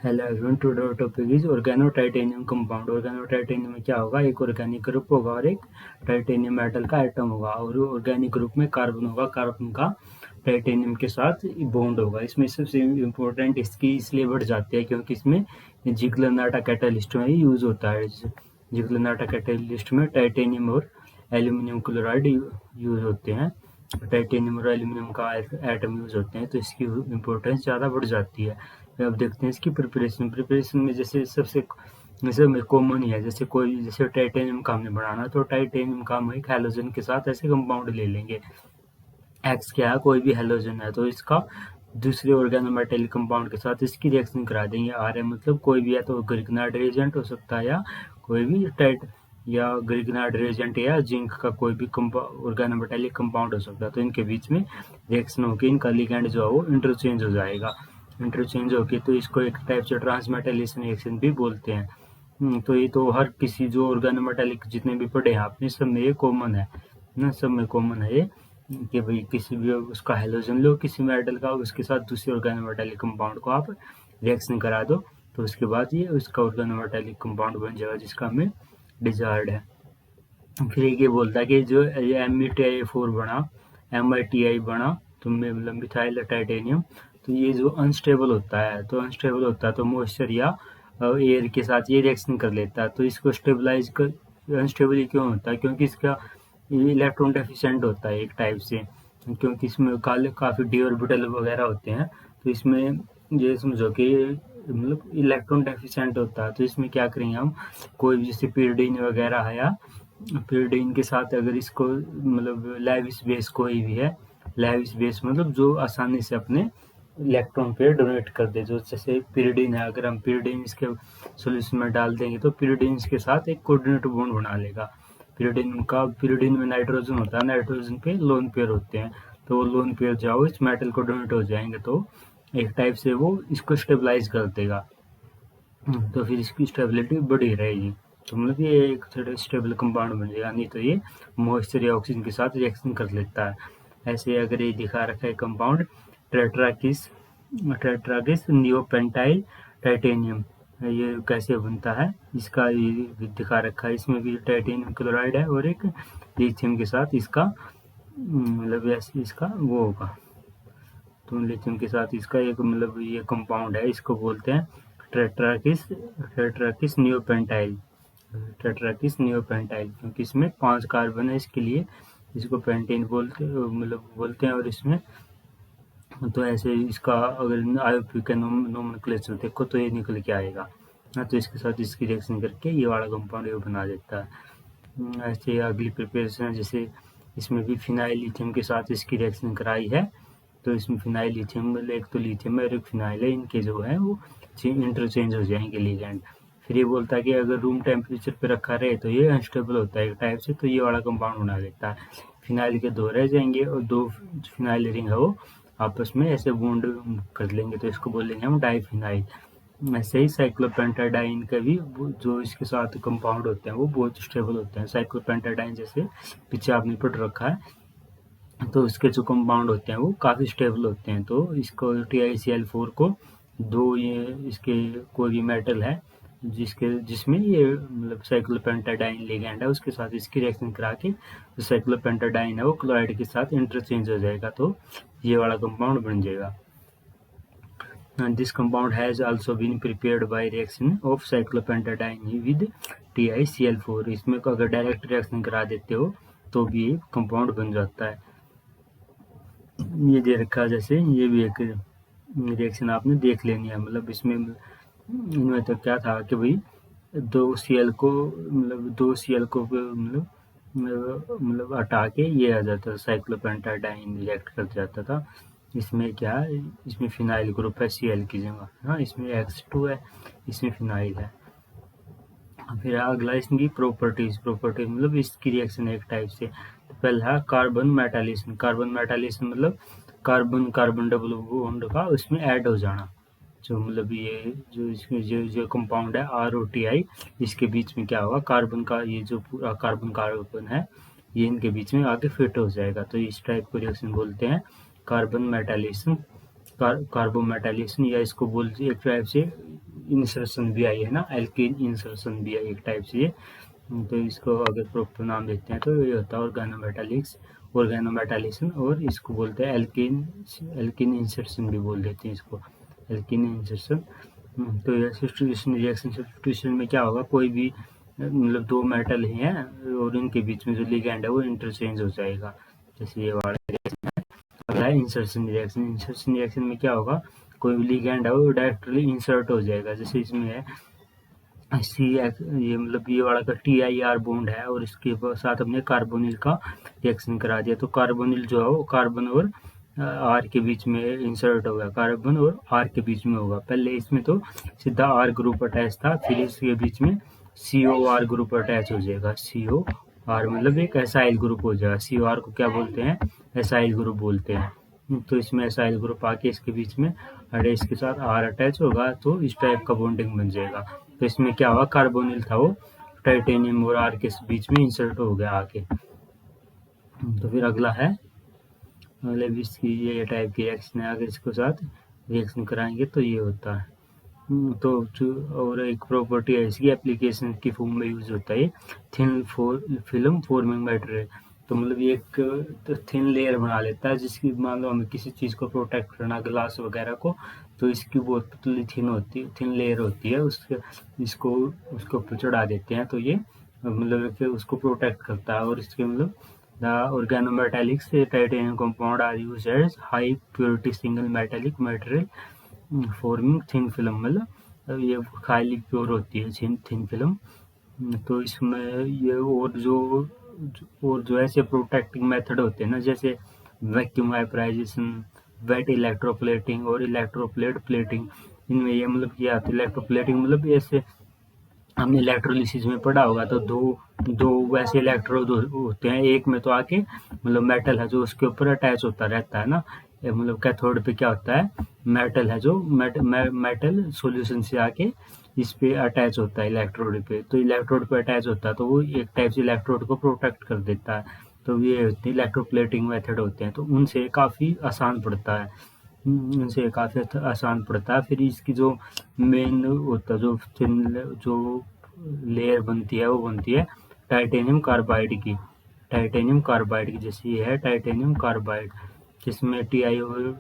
Hello everyone, today topic is organo titanium compound. Organo titanium में क्या होगा, एक ऑर्गेनिक ग्रुप होगा और एक टाइटेनियम मेटल का एटम होगा। और ऑर्गेनिक ग्रुप में कार्बन होगा, कार्बन का टाइटेनियम के साथ बॉन्ड होगा। इसमें सबसे इम्पोर्टेंट इसकी इसलिए बढ़ जाती है क्योंकि इसमें जिग्लनाटा कैटालिस्ट में यूज होता है। जिग्लनाटा कैटालिस्ट में टाइटेनियम और एल्यूमिनियम क्लोराइड यूज होते हैं, टाइटेनियम और एल्यूमिनियम का एटम यूज होते हैं, तो इसकी इम्पोर्टेंस ज़्यादा बढ़ जाती है। अब देखते हैं इसकी प्रिपरेशन में जैसे सबसे कॉमन ही है, जैसे टाइटेनियम का हमने बनाना, तो टाइटेनियम का हम एक हैलोजन के साथ ऐसे कंपाउंड ले लेंगे। एक्स क्या है, कोई भी हैलोजन है, तो इसका दूसरे ऑर्गेनोमेटेलिक कंपाउंड के साथ इसकी रिएक्शन करा देंगे। आर है मतलब कोई भी है, तो ग्रिग्नाइट रिएजेंट हो सकता है या कोई भी या ग्रिग्नाइट रिएजेंट या जिंक का कोई भी ऑर्गेनोमेटेलिक कंपाउंड हो सकता है। तो इनके बीच में रिएक्शन होकर इनका लिगेंड जो है वो इंटरचेंज हो जाएगा। इंटरचेंज होके तो इसको एक टाइप से ट्रांसमेटाइलेशन रिएक्शन भी बोलते हैं। तो ये तो हर किसी जो ऑर्गेनोमेटेलिक जितने भी पढ़े हैं आपने, सब में ये कॉमन है ना, सब में कॉमन है ये कि भाई किसी भी उसका हैलोजन लो किसी मेटल का, उसके साथ दूसरे ऑर्गेनोमेटेलिक कंपाउंड को आप रिएक्शन करा दो, तो उसके बाद ये उसका ऑर्गेनोमेटेलिक कंपाउंड बन जाएगा जिसका हमें डिजायर्ड है। फिर ये बोलता है कि जो METI4 बना, MITI बना, तो मतलब मिथाइल टाइटेनियम, तो ये जो अनस्टेबल होता है, तो मॉइस्चर या एयर के साथ ये रिएक्शन कर लेता है, तो इसको स्टेबलाइज कर। अनस्टेबल क्यों होता है, क्योंकि इसका इलेक्ट्रॉन डेफिशिएंट होता है एक टाइप से, क्योंकि इसमें काफ़ी डी ऑर्बिटल वगैरह होते हैं, तो इसमें ये समझो कि मतलब इलेक्ट्रॉन डेफिशिएंट होता है। तो इसमें क्या करेंगे हम, कोई भी जैसे pyridine वगैरह है, या pyridine के साथ अगर इसको मतलब लेविस बेस कोई भी है, लेविस बेस मतलब जो आसानी से अपने इलेक्ट्रॉन पे डोनेट कर दे, जो जैसे pyridine है, अगर हम pyridine इसके सोल्यूशन में डाल देंगे तो pyridine इसके साथ एक कोऑर्डिनेट बॉन्ड बना लेगा। pyridine में नाइट्रोजन होता है, नाइट्रोजन पे लोन पेयर होते हैं, तो वो लोन पेयर जाओ इस मेटल को डोनेट हो जाएंगे, तो एक टाइप से वो इसको स्टेबलाइज कर देगा। तो फिर इसकी स्टेबिलिटी बढ़ी रहेगी, तो मतलब ये एक थोड़ा स्टेबल कंपाउंड बन जाएगा। नहीं तो ये मॉइस्चर या ऑक्सीजन के साथ रिएक्शन कर लेता है। ऐसे अगर ये दिखा रखा है compound tetrakis tetrakis neopentyl titanium, ये कैसे बनता है इसका ये दिखा रखा है। इसमें भी टाइटेनियम क्लोराइड है और एक लिथियम के साथ इसका मतलब ऐसे इसका वो होगा, तो लिथियम के साथ इसका एक मतलब ये कंपाउंड है, इसको बोलते हैं टेट्राकिस नियोपेंटाइल। टेट्राकिस नियोपेंटाइल क्योंकि इसमें 5 कार्बन है, इसके लिए इसको पेंटेन बोलते हैं। और इसमें तो ऐसे इसका अगर आईयूपी का नोमेनक्लेचर देखो तो ये निकल के आएगा ना, तो इसके साथ इसकी रिएक्शन करके ये वाला कंपाउंड ये बना देता है। ऐसे अगली प्रिपरेशन है, जैसे इसमें भी फिनाइल लिथियम के साथ इसकी रिएक्शन कराई है, तो इसमें फिनाइल लिथियम, एक तो लिथियम है और एक फिनाइल है, इनके जो है वो इंटरचेंज हो जाएंगे लिगेंड। फिर ये बोलता है कि अगर रूम टेम्परेचर पे रखा रहे तो ये अनस्टेबल होता है एक टाइप से, तो ये वाला कंपाउंड बना देता है। फिनाइल के 2 रह जाएंगे और 2 फिनाइल रिंग है वो आपस में ऐसे बॉन्ड कर लेंगे, तो इसको बोलेंगे हम डाइफिनाइल। ऐसे ही साइक्लोपेंटाडाइन का भी जो इसके साथ कंपाउंड होते हैं वो बहुत स्टेबल होते हैं। साइक्लोपेंटाडाइन जैसे पीछे आपने पढ़ रखा है, तो इसके जो कंपाउंड होते हैं वो काफ़ी स्टेबल होते हैं। तो इसको TiCl4 को 2 ये इसके कोई भी मेटल है जिसमें ये मतलब साइक्लोपेंटाडाइन लिगेंड है, उसके साथ इसकी रिएक्शन करा के जो साइक्लोपेंटाडाइन है वो क्लोराइड के साथ इंटरचेंज हो जाएगा, तो ये वाला कंपाउंड बन जाएगा। This compound has also been prepared by reaction of cyclopentadiene with TiCl4। इसमें को अगर डायरेक्ट रिएक्शन करा देते हो तो भी ये कंपाउंड बन जाता है। ये दे रखा है, जैसे ये भी एक रिएक्शन आपने देख लेनी है। मतलब इसमें इनमें तो क्या था कि भाई 2 Cl को मतलब हटा के ये आ जाता था, साइक्लोपेंटाडाइन रिएक्ट कर जाता था। इसमें क्या है, इसमें फिनाइल ग्रुप है Cl की जगह, हाँ इसमें X2 है, इसमें फिनाइल है। फिर अगला इसकी प्रॉपर्टीज मतलब इसकी रिएक्शन एक टाइप से, तो पहला है कार्बन मेटालिसन। कार्बन मेटालिसन मतलब कार्बन कार्बन डबल बॉन्ड का उसमें ऐड हो जाना, जो मतलब ये जो इसमें जो कंपाउंड है ROTI, इसके बीच में क्या होगा, कार्बन का ये जो पूरा कार्बन कार्बन है ये इनके बीच में आगे फिट हो जाएगा, तो इस टाइप को रिएक्शन बोलते हैं कार्बन मेटालिसन। कार्बोमेटालिसन, या इसको बोलते एक टाइप से इंसर्शन भी आई है ना, एल्कीन इंसर्शन भी आई एक टाइप से ये। तो इसको अगर प्रॉपर नाम देते हैं तो ये होता है ऑर्गेनोमेटालिक्स, और इसको बोलते हैं एल्कीन इंसर्शन भी बोल देते हैं इसको, एल्कीन इंसर्शन। तो ये सब्स्टिट्यूशन में क्या होगा, कोई भी मतलब दो मेटल हैं और इनके बीच में जो लिगैंड है वो इंटरचेंज हो जाएगा, जैसे ये वाला अगला है इंसर्शन रिएक्शन में क्या होगा, कोई भी लिगैंड है वो डायरेक्टली इंसर्ट हो जाएगा, जैसे इसमें है ये मतलब ये वाला का TiR बॉन्ड है और इसके साथ हमने कार्बोनिल का रिएक्शन करा दिया, तो कार्बोनिल जो है वो कार्बन और R के बीच में इंसर्ट होगा, कार्बन और R के बीच में होगा। पहले इसमें तो सीधा R ग्रुप अटैच था, फिर इसके बीच में COR ग्रुप अटैच हो जाएगा। COR मतलब एक एसाइल ग्रुप हो जाएगा। COR को क्या बोलते हैं, एसाइल ग्रुप बोलते हैं। तो इसमें एसाइल ग्रुप आके इसके बीच में इसके साथ R अटैच होगा, तो इस टाइप का बॉन्डिंग बन जाएगा। तो इसमें क्या हुआ, कार्बोनिल था वो टाइटेनियम और R के बीच में इंसर्ट हो गया आके। तो फिर अगला है मतलब इसकी ये टाइप की रिएक्शन है, अगर इसको साथ रिएक्शन कराएंगे तो ये होता है। तो और एक प्रॉपर्टी है इसकी, एप्लीकेशन की फॉर्म में यूज होता है थिन फिल्म फॉर्मिंग मटेरियल। तो मतलब ये एक थिन लेयर बना लेता है, जिसकी मान लो हमें किसी चीज़ को प्रोटेक्ट करना, ग्लास वगैरह को, तो इसकी बहुत पतली थिन लेयर होती है, इसको उसके ऊपर चढ़ा देते हैं, तो ये मतलब कि उसको प्रोटेक्ट करता है। और इसके मतलब the organometallics titanium compound are used as high purity single metallic material forming thin film, मतलब ये हाईली प्योर होती है थिन फिल्म। तो इसमें ये और जो ऐसे प्रोटेक्टिंग मेथड होते हैं ना, जैसे वैक्यूम वाइपराइजेशन, वेट इलेक्ट्रोप्लेटिंग और इलेक्ट्रोप्लेट प्लेटिंग, इनमें ये मतलब क्या आता है, इलेक्ट्रोप्लेटिंग मतलब ऐसे हमने इलेक्ट्रोलिसिस में पढ़ा होगा, तो दो वैसे इलेक्ट्रोड होते हैं, एक में तो आके मतलब मेटल है जो उसके ऊपर अटैच होता रहता है ना, मतलब कैथोड पे क्या होता है, मेटल है जो मेटल सॉल्यूशन से आके इस पे अटैच होता है इलेक्ट्रोड पे, तो इलेक्ट्रोड पे अटैच होता है, तो वो एक टाइप से इलेक्ट्रोड को प्रोटेक्ट कर देता है। तो ये होती है इलेक्ट्रोप्लेटिंग मेथड होते हैं, तो उनसे काफ़ी आसान पड़ता है, उनसे काफ़ी आसान पड़ता है। फिर इसकी जो मेन होता है जो लेयर बनती है वो बनती है टाइटेनियम कार्बाइड की, जैसे ये है टाइटेनियम कार्बाइड, जिसमें TiO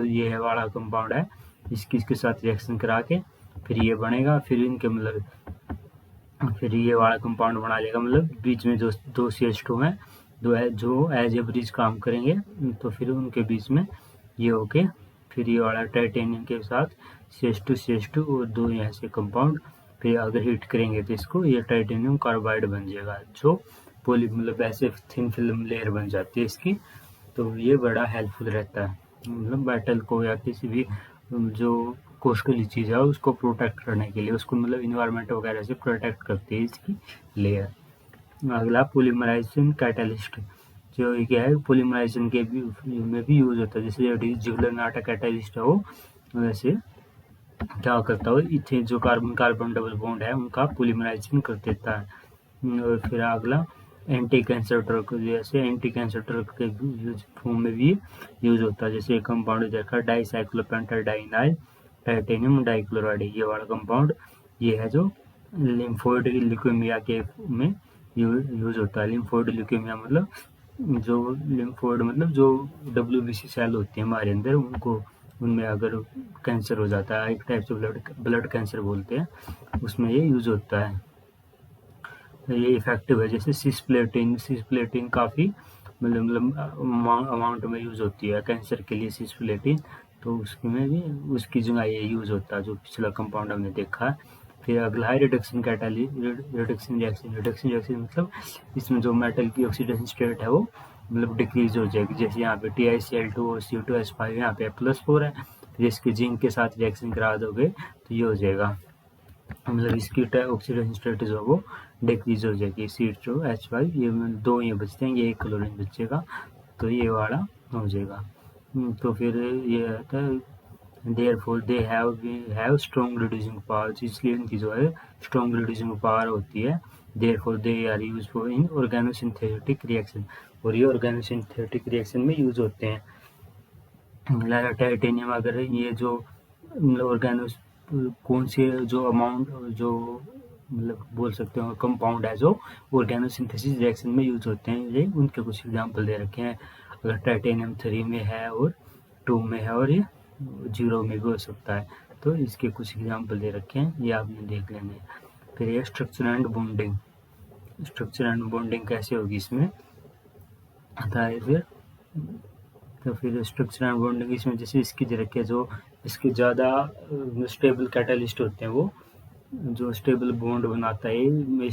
ये है वाला कंपाउंड है, इसके साथ रिएक्शन करा के फिर ये बनेगा, फिर इनके मतलब फिर ये वाला कंपाउंड बना लेगा, मतलब बीच में जो दो CH2 हैं जो एज ए ब्रिज काम करेंगे, तो फिर उनके बीच में ये होके फिर ये वाला टाइटेनियम के साथ CH2 और दो यहाँ से कंपाउंड, फिर अगर हीट करेंगे तो इसको ये टाइटेनियम कार्बाइड बन जाएगा, जो मतलब ऐसे थिन फिल्म लेयर बन जाती है इसकी। तो ये बड़ा हेल्पफुल रहता है, मतलब मेटल को या किसी भी जो कॉस्टली चीज़ है उसको प्रोटेक्ट करने के लिए, उसको मतलब इन्वायरमेंट वगैरह से प्रोटेक्ट करती है इसकी लेयर। अगला पॉलीमराइजेशन कैटालिस्ट, जो ये क्या है पॉलीमराइजेशन के में भी यूज होता है, जैसे जिगलरनाटा कैटालिस्ट है वो वैसे क्या करता है, इथे जो कार्बन डबल बॉन्ड है उनका पॉलीमराइजेशन कर देता है। और फिर अगला एंटी कैंसर ड्रग, जैसे एंटी कैंसर ड्रग के यूज फॉर्म में भी यूज होता है, जैसे कंपाउंड देखा डाइसाइक्लोपेंटाडाइनाइल टाइटेनियम डाइक्लोराइड, ये वाला कंपाउंड ये है जो लिम्फोइड ल्यूकेमिया के में यूज होता है। लिम्फोइड ल्यूकेमिया मतलब जो WBC सेल होती है हमारे अंदर, उनको उनमें अगर कैंसर हो जाता है, एक टाइप से ब्लड कैंसर बोलते हैं, उसमें ये यूज होता है, ये इफेक्टिव है। जैसे सिस्प्लेटिन काफ़ी मतलब अमाउंट में यूज होती है कैंसर के लिए सिस्प्लेटिन, तो उसमें भी उसकी जगह ये यूज होता है, जो पिछला कंपाउंड हमने देखा है। फिर अगला है रिडक्शन रिएक्शन मतलब इसमें जो मेटल की ऑक्सीडेशन स्टेट है वो मतलब डिक्रीज हो जाएगी, जैसे यहाँ पे TiCl2 और C2H5 यहाँ पे +4 है, फिर इसके जिंक के साथ रिएक्शन करा दोगे तो ये हो जाएगा, मतलब इसकी ऑक्सीडेशन स्टेट जो है वो डिक्रीज हो जाएगी। C2H5 ये दो ये बचते हैं, ये एक क्लोरीन बचेगा, तो ये वाला हो जाएगा। तो फिर ये आता है therefore they have strong reducing power, इसलिए इनकी जो है स्ट्रॉन्ग रिड्यूसिंग पावर होती है। Therefore they are use for in organosynthetic reaction, और ये ऑर्गेनोसिंथेटिक रिएक्शन में यूज होते हैं। टाइटेनियम अगर ये जो कौन से जो अमाउंट जो मतलब बोल सकते हो कंपाउंड है जो ऑर्गेनोसिंथेसिस रिएक्शन में यूज होते हैं, ये उनके कुछ एग्जांपल दे रखे हैं। अगर टाइटेनियम 3 में है और 2 में है और ये 0 में भी हो सकता है, तो इसके कुछ एग्जांपल दे रखे हैं, ये आपने देख लेने हैं। फिर ये structure and bonding, structure and bonding कैसे होगी इसमें आता है फिर। तो फिर स्ट्रक्चर एंड बॉन्डिंग इसमें जैसे इसकी दे रखी है, जो इसके ज़्यादा स्टेबल कैटालिस्ट होते हैं, वो जो स्टेबल बॉन्ड बनाता है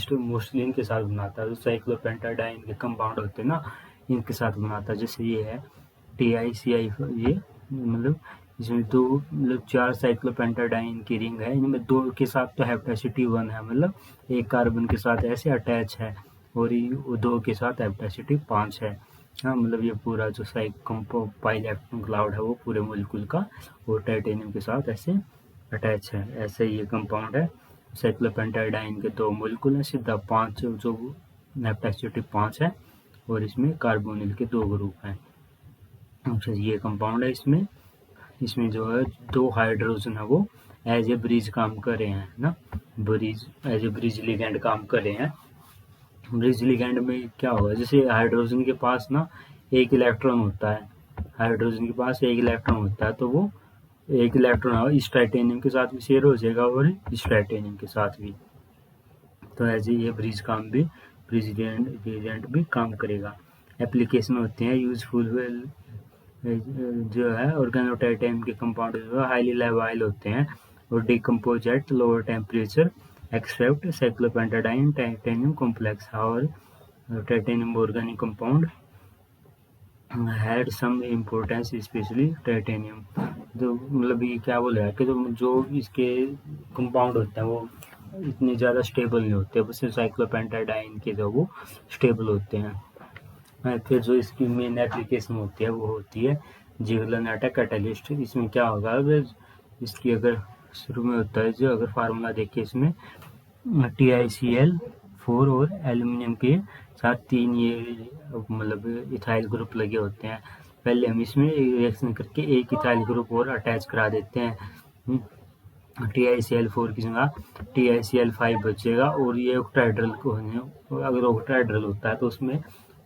मोस्टली इनके साथ बनाता है, जो साइक्लोपेंटाडाइन के कंपाउंड होते हैं ना, इनके साथ बनाता है। जैसे ये है TiCi, ये मतलब इसमें दो मतलब 4 साइक्लोपेंटाडाइन की रिंग है, इनमें 2 के साथ तो हेप्टासिटी 1 है, मतलब एक कार्बन के साथ ऐसे अटैच है, और 2 के साथ हेप्टासिटी 5 है। हाँ, मतलब ये पूरा जो पाई इलेक्ट्रॉन क्लाउड है वो पूरे मोलिक्यूल का और टाइटेनियम के साथ ऐसे अटैच है। ऐसे ये कंपाउंड है, साइक्लोपेंटाडाइन के 2 मोलिक्यूल है, सीधा 5 जो हेप्टासिटी 5 है, और इसमें कार्बोनिल के 2 ग्रुप हैं। अच्छा, ये कंपाउंड है। इसमें जो है 2 हाइड्रोजन है वो एज ए ब्रिज काम कर रहे हैं ना, bridge as a bridge ligand काम कर रहे हैं। ब्रिज लिगेंड में क्या होगा, जैसे हाइड्रोजन के पास ना एक इलेक्ट्रॉन होता है, हाइड्रोजन के पास एक इलेक्ट्रॉन होता है, तो वो एक इलेक्ट्रॉन इस टाइटेनियम के साथ भी शेयर हो जाएगा और इस टाइटेनियम के साथ भी, तो ऐसे ये ब्रिज काम भी ब्रिज रिएजेंट भी काम करेगा। एप्लीकेशन होते हैं यूजफुल जो है ऑर्गेनोटाइटेनियम के कंपाउंड जो है हाईली लेवाइल होते हैं और decompose at lower temperature except cyclopentadiene titanium complex, और titanium organic compound had some importance especially titanium. जो मतलब ये क्या बोल रहा है कि जो इसके कंपाउंड होते हैं वो इतने ज़्यादा स्टेबल नहीं होते, बस साइक्लोपेंटाडाइन के जो वो स्टेबल होते हैं। फिर जो इसकी मेन एप्लीकेशन होती है वो होती है जिगलरनाटा कैटलिस्ट। इसमें क्या होगा, अगर इसकी अगर शुरू में होता है जो अगर फार्मूला देखिए, इसमें TiCl4 और एल्यूमिनियम के साथ 3 ये मतलब इथाइल ग्रुप लगे होते हैं। पहले हम इसमें रिएक्शन करके एक इथाइल ग्रुप और अटैच करा देते हैं, TiCl4 की जगह TiCl5 बचेगा, और ये ऑक्टाहेड्रल को अगर ऑक्टाहेड्रल होता है तो उसमें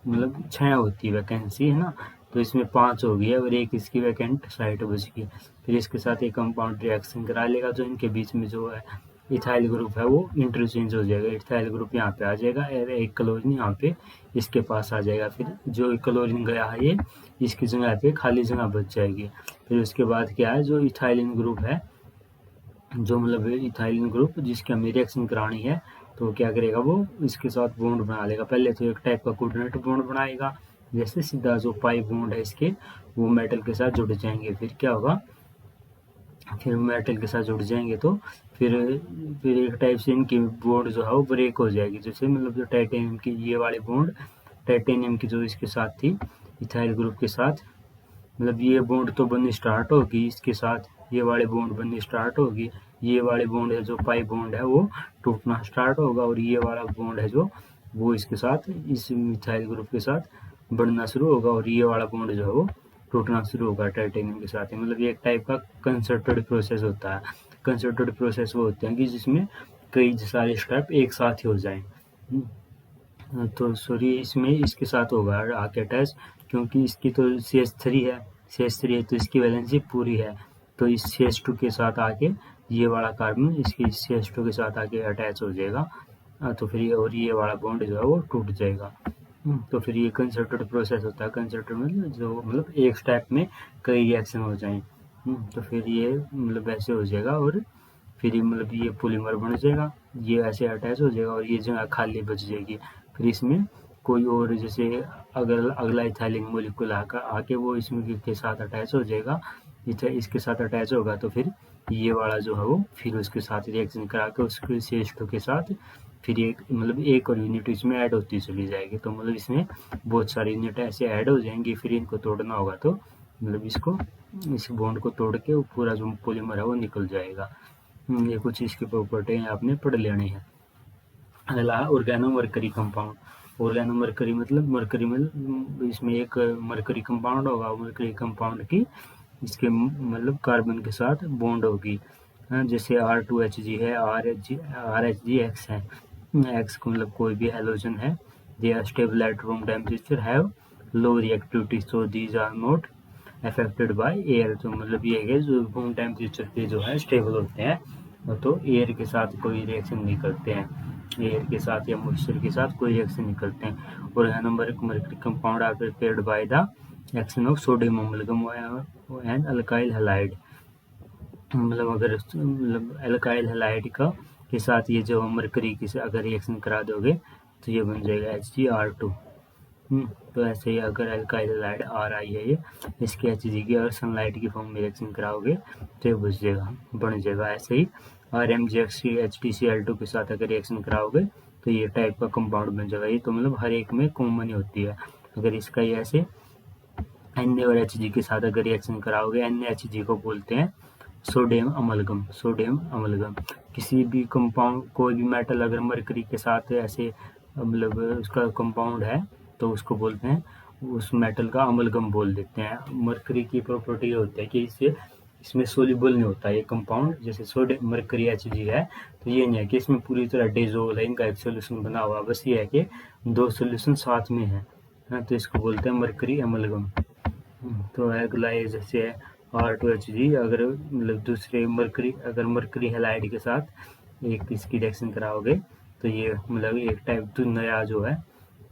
मतलब 6 होती है वैकेंसी, है ना, तो इसमें 5 हो गई और एक इसकी वैकेंट साइट बच गई। फिर इसके साथ एक कंपाउंड रिएक्शन करा लेगा, जो इनके बीच में जो है इथाइल ग्रुप है वो इंटरचेंज हो जाएगा, इथाइल ग्रुप यहाँ पे आ जाएगा और एक क्लोरीन यहाँ पे इसके पास आ जाएगा। फिर जो क्लोरीन गया है ये इसकी जगह पे खाली जगह बच जाएगी। फिर उसके बाद क्या है, जो इथाइलिन ग्रुप है, जो मतलब इथाइलिन ग्रुप जिसकी हमें रिएक्शन करानी है, तो क्या करेगा वो इसके साथ बॉन्ड बना लेगा। पहले तो एक टाइप का कोऑर्डिनेट बॉन्ड बनाएगा, जैसे सीधा जो पाई बॉन्ड है इसके वो मेटल के साथ जुड़ जाएंगे। फिर क्या होगा, फिर मेटल के साथ जुड़ जाएंगे तो फिर एक टाइप से इनकी बॉन्ड जो है वो ब्रेक हो जाएगी। जैसे मतलब जो टाइटेनियम की ये वाली बॉन्ड टाइटेनियम की जो इसके साथ थी इथाइल ग्रुप के साथ, मतलब ये बॉन्ड तो बननी स्टार्ट होगी इसके साथ, ये वाली बॉन्ड बननी स्टार्ट होगी, ये वाली बॉन्ड है जो पाई बॉन्ड है वो टूटना स्टार्ट होगा, और ये वाला बॉन्ड है जो वो इसके साथ इस मिथाइल ग्रुप के साथ बढ़ना शुरू होगा, और ये वाला बॉन्ड जो है वो टूटना शुरू होगा टाइटेनियम के साथ। मतलब ये एक टाइप का कंसर्टेड प्रोसेस होता है। कंसर्टेड प्रोसेस वो होते हैं कि जिसमें कई सारे स्टेप एक साथ ही हो जाएं। तो सॉरी, इसमें इसके साथ होगा आके अटैच, क्योंकि इसकी तो CH3 है, CH3 है तो इसकी वैलेंसी पूरी है, तो इस CH2 के साथ आके ये वाला कार्बन इसकी CH2 के साथ आके अटैच हो जाएगा, तो फिर और ये वाला बॉन्ड जो है वो टूट जाएगा। तो फिर ये कंसर्टेड प्रोसेस होता है। कंसर्टेड मतलब जो मतलब एक स्टेप में कई रिएक्शन हो जाएं, तो फिर ये मतलब ऐसे हो जाएगा, और फिर मतलब ये पॉलीमर बन जाएगा, ये ऐसे अटैच हो जाएगा और ये जगह खाली बच जाएगी। फिर इसमें कोई और जैसे अगर अगला इथाइलिन मोलिक्यूल आके वो इसमें के साथ अटैच हो जाएगा, इसके साथ अटैच होगा, तो फिर ये वाला जो है वो फिर उसके साथ रिएक्शन करा के उसके CH2 के साथ फिर एक मतलब एक और यूनिट इसमें ऐड होती चली जाएगी। तो मतलब इसमें बहुत सारी यूनिट ऐसे ऐड हो जाएंगी, फिर इनको तोड़ना होगा तो मतलब इस बॉन्ड को तोड़ के वो पूरा जो पॉलीमर है वो निकल जाएगा। ये कुछ इसकी प्रॉपर्टी आपने पढ़ लेनी है। अगला है organo mercury compound. Organo mercury मतलब इसमें एक मरकरी कंपाउंड होगा, मरकरी कंपाउंड की इसके मतलब कार्बन के साथ बॉन्ड होगी, जैसे R2Hg है, RH X है, X को मतलब कोई भी हेलोजन है, they are stable at room temperature, have low reactivity, so these are not affected by air. तो मतलब ये है जो रूम टेम्परेचर पे जो है स्टेबल होते हैं, तो एयर के साथ कोई रिएक्शन नहीं करते हैं, एयर के साथ या मॉइस्चर के साथ कोई रिएक्शन नहीं करते हैं। और number mercury compound are prepared by the action of sodium amalgam and alkyl halide. मतलब अगर मतलब अल्काइल हैलाइड का के साथ ये जो मरकरी की से अगर रिएक्शन करा दोगे तो ये बन जाएगा HgR2। तो ऐसे ही अगर अल्काइल हैलाइड RI है ये, इसके Hg की और सनलाइट की फॉर्म में रिएक्शन कराओगे तो ये बन जाएगा। ऐसे ही RMgX HTCl2 के साथ अगर रिएक्शन कराओगे तो ये टाइप का कंपाउंड बन जाएगा। ये तो मतलब हर एक में कॉमन ही होती है। अगर इसका ये ऐसे Na और Hg के साथ अगर रिएक्शन कराओगे, NaHg को बोलते हैं सोडियम अमलगम। किसी भी कंपाउंड, कोई भी मेटल अगर मरकरी के साथ ऐसे मतलब उसका कंपाउंड है तो उसको बोलते हैं, उस मेटल का अमलगम बोल देते हैं। मरकरी की प्रॉपर्टी होती है कि इसमें सोल्यूबल नहीं होता ये कंपाउंड। जैसे सोडियम मरकरी Hg है तो ये नहीं है कि इसमें पूरी तरह डिसॉल्व है, इनका एक सोल्यूशन बना हुआ, बस ये है कि दो सोल्यूशन साथ में है, तो इसको बोलते हैं मरकरी अमलगम। तो अगला ये जैसे R2Hg, अगर मतलब दूसरे अगर मरकरी हैलाइड के साथ एक इसकी रिएक्शन कराओगे तो ये मतलब एक टाइप तो नया जो है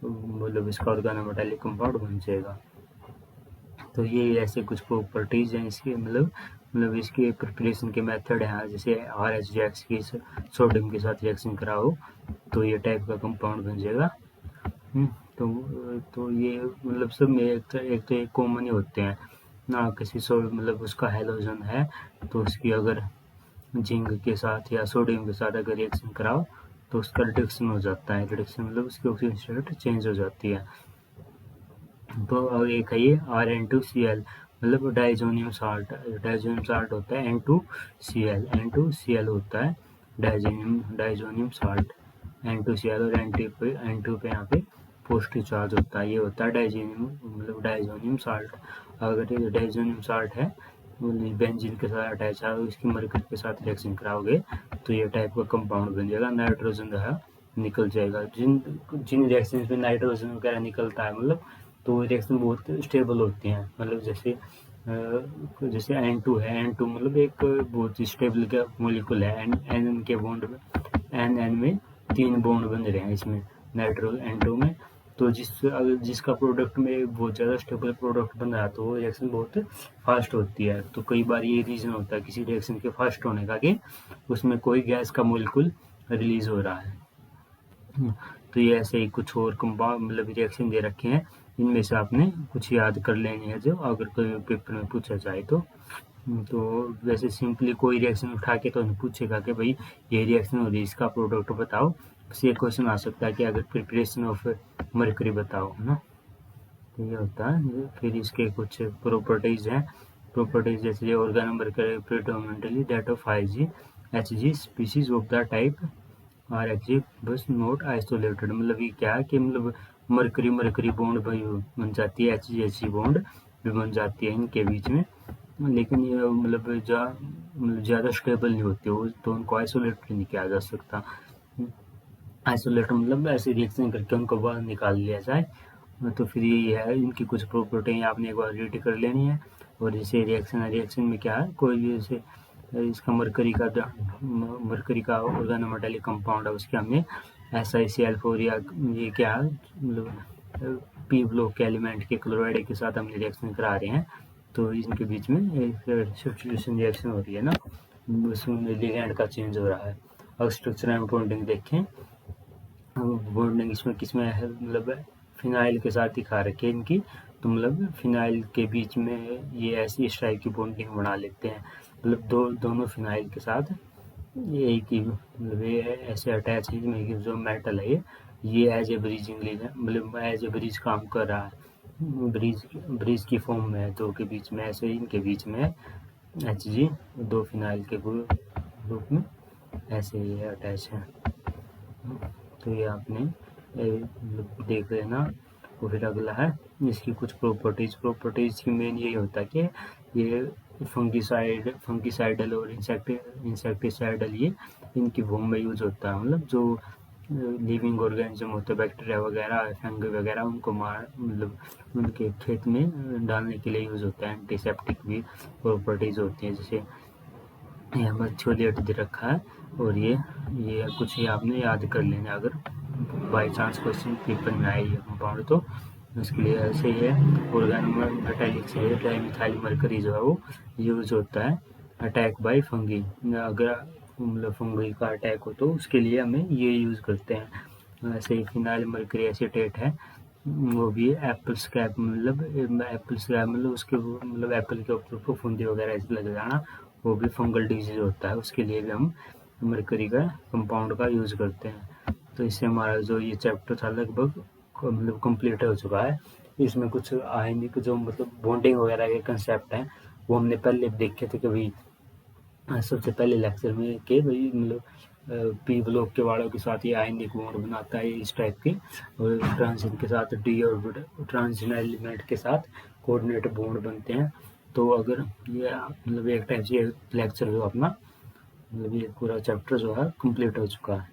मतलब इसका ऑर्गेनोमेटालिक कंपाउंड बन जाएगा। तो ये ऐसे कुछ प्रॉपर्टीज हैं इसके, मतलब इसके प्रिपरेशन के मेथड हैं। जैसे RHX की सोडियम के साथ रिएक्शन कराओ तो ये टाइप का कंपाउंड बन जाएगा। तो ये मतलब सब में एक तो ये कॉमन ही होते हैं ना। किसी मतलब उसका हेलोजन है तो उसकी अगर जिंक के साथ या सोडियम के साथ अगर रिएक्शन कराओ तो उसका रिडक्शन हो जाता है। रिडक्शन मतलब उसकी ऑक्सीजन स्टेट चेंज हो जाती है। तो एक है ये RN2Cl, मतलब डाइजोनियम साल्ट होता है N2Cl होता है डाइजोनियम साल्ट N2Cl, और N2 पे यहाँ पे पॉजिटिव चार्ज होता है, ये होता है डाइजोनियम साल्ट। अगर ये डाइजोनियम साल्ट है बेंजीन के साथ अटैच है, इसकी मरकरी के साथ रिएक्शन कराओगे तो ये टाइप का कंपाउंड बन जाएगा। नाइट्रोजन है निकल जाएगा। जिन रिएक्शन में नाइट्रोजन वगैरह निकलता है मतलब तो रिएक्शन बहुत स्टेबल होती हैं। मतलब जैसे N2 है, N2 मतलब एक बहुत स्टेबल का मॉलिक्यूल है। N के बॉन्ड में N में 3 बॉन्ड बन रहे हैं इसमें नाइट्रो N2 में। तो जिसका प्रोडक्ट में बहुत ज़्यादा स्टेबल प्रोडक्ट बन रहा है तो वो रिएक्शन बहुत फास्ट होती है। तो कई बार ये रीज़न होता है किसी रिएक्शन के फास्ट होने का कि उसमें कोई गैस का मॉलिक्यूल रिलीज हो रहा है। तो ये ऐसे ही कुछ और कंपाउंड मतलब रिएक्शन दे रखे हैं, इनमें से आपने कुछ याद कर लेनी है जो अगर कोई पेपर में पूछा जाए तो वैसे सिंपली कोई रिएक्शन उठा के तो नहीं पूछेगा कि भाई ये रिएक्शन हो रही है इसका प्रोडक्ट बताओ। बस ये क्वेश्चन आ सकता है कि अगर प्रिपरेशन ऑफ मरकरी बताओ, है ना। तो ये होता है। फिर इसके कुछ प्रॉपर्टीज हैं। प्रॉपर्टीज जैसे organomercury predominantly that of Hg species of the type are actually बस नॉट आइसोलेटेड। मतलब ये क्या है कि मतलब मरकरी बॉन्ड बन जाती है, Hg बॉन्ड भी बन जाती है इनके बीच में, लेकिन ये मतलब ज़्यादा स्टेबल नहीं होती वो, तो उनको आइसोलेट नहीं किया जा सकता। आइसोलेट मतलब ऐसे रिएक्शन करके उनको बाहर निकाल लिया जाए। तो फिर ये है इनकी कुछ प्रॉपर्टी आपने एक बार रीड कर लेनी है। और जैसे रिएक्शन में क्या है, कोई भी जैसे इसका मरकरी का ऑर्गेनोमेटालिक कंपाउंड है उसके हमने SiCl4 या ये क्या है मतलब P ब्लॉक के एलिमेंट के क्लोराइड के साथ हमने रिएक्शन करा रहे हैं तो इनके बीच में एक सब्स्टिट्यूशन रिएक्शन हो रही है ना, उसमें लिगैंड का चेंज हो रहा है। और स्ट्रक्चर एंड बॉन्डिंग देखें, बॉन्डिंग इसमें किसमें है मतलब फिनाइल के साथ दिखा रखी है इनकी। तो मतलब फिनाइल के बीच में ये ऐसी इस टाइप की बॉन्डिंग बना लेते हैं, मतलब दोनों फिनाइल के साथ ये एक ही मतलब ये ऐसे अटैच है जिसमें जो मेटल है ये एज ए ब्रिजिंग मतलब एज ए ब्रिज काम कर रहा है, ब्रिज की फॉर्म में है दो के बीच में, ऐसे इनके बीच में Hg दो फिनाइल के ग्रुप में ऐसे ये अटैच है। तो ये आपने देख लेना। और फिर अगला है इसकी कुछ प्रॉपर्टीज की मेन यही होता है कि ये फंगिसाइडल और इंसेक्टिसाइडल, ये इनकी फॉर्म में यूज होता है। मतलब जो लिविंग ऑर्गेनिज्म होते हैं, बैक्टीरिया वगैरह, फंगी वगैरह, उनको मार मतलब उनके खेत में डालने के लिए यूज होता है। एंटीसेप्टिक भी प्रॉपर्टीज होती हैं। जैसे यहाँ पर छोले दे रखा है, और ये कुछ ही आपने याद कर लेना अगर बाई चांस क्वेश्चन पेपर में आए ये कंपाउंड, तो उसके लिए ऐसे ही है। ऑर्गेनोमेटालिक से डाइमिथाइल मरकरी जो है वो यूज होता है अटैक बाय फंगी। अगर मतलब फंगी का अटैक हो तो उसके लिए हमें ये यूज करते हैं। ऐसे ही फिनाइल मरकरी एसीटेट है, वो भी एप्पल स्क्रैप मतलब उसके मतलब एप्पल के ऊपर फफूंदी वगैरह ऐसे लग जाना, वो भी फंगल डिजीज होता है। उसके लिए भी हम मरकरी का कंपाउंड का यूज करते हैं। तो इससे हमारा जो ये चैप्टर था लगभग मतलब कंप्लीट हो चुका है। इसमें कुछ आयनिक जो मतलब बॉन्डिंग वगैरह के कंसेप्ट हैं वो हमने पहले देखे थे कभी सबसे पहले लेक्चर में, कि भाई मतलब पी ब्लॉक के वालों के साथ ये आयनिक बॉन्ड बनाता है इस टाइप के, और ट्रांजिशन के साथ डी ऑर्बिटल ट्रांजिशन एलिमेंट के साथ कोऑर्डिनेट बॉन्ड बनते हैं। तो अगर ये मतलब एक टाइप से लेक्चर जो अपना मतलब ये पूरा चैप्टर जो है कंप्लीट हो चुका है।